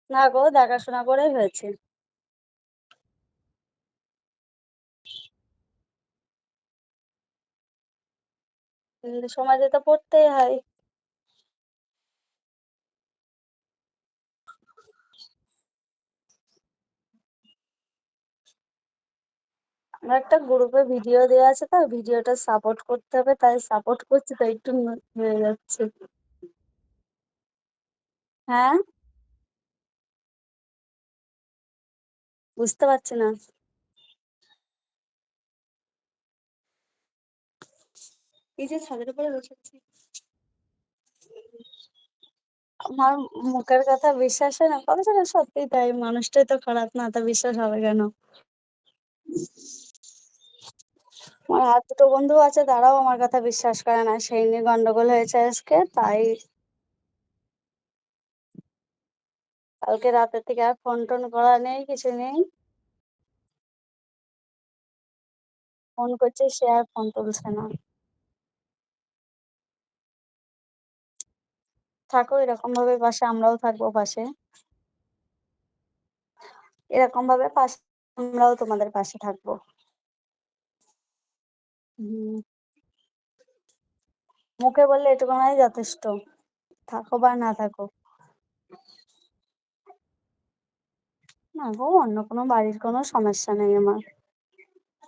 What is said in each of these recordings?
না গো, দেখাশোনা করেই হয়েছে। সমাজে তো পড়তেই হয়। আমার একটা গ্রুপে ভিডিও দেওয়া আছে, তো ভিডিওটা সাপোর্ট করতে হবে, তাই সাপোর্ট করছি, তাই একটু হয়ে যাচ্ছে। হ্যাঁ, বুঝতে পারছি না। এই যে ছাদের উপরে বসে আছি। আমার মুখের কথা বিশ্বাস হয় না, কবে যেন সত্যি তাই, মানুষটাই তো খারাপ, না তা বিশ্বাস হবে কেন? আমার আর দুটো বন্ধু আছে, তারাও আমার কথা বিশ্বাস করে না, সেই নিয়ে গন্ডগোল হয়েছে আজকে, তাই কালকে রাতের থেকে আর ফোন টোন করা নেই, কিছু নেই। ফোন করছি, সে আর ফোন তুলছে না। থাকো এরকম ভাবে পাশে, আমরাও থাকবো পাশে। এরকম ভাবে পাশে, আমরাও তোমাদের পাশে থাকবো। হুম। মুখে বললে এটুকুনাই যথেষ্ট, থাকো বা না থাকো। না গো, অন্য কোনো বাড়ির কোনো সমস্যা নেই আমার।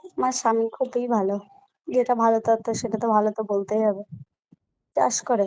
আমার স্বামী খুবই ভালো। যেটা ভালো, তার তো সেটা তো ভালো তো বলতেই হবে। চাষ করে।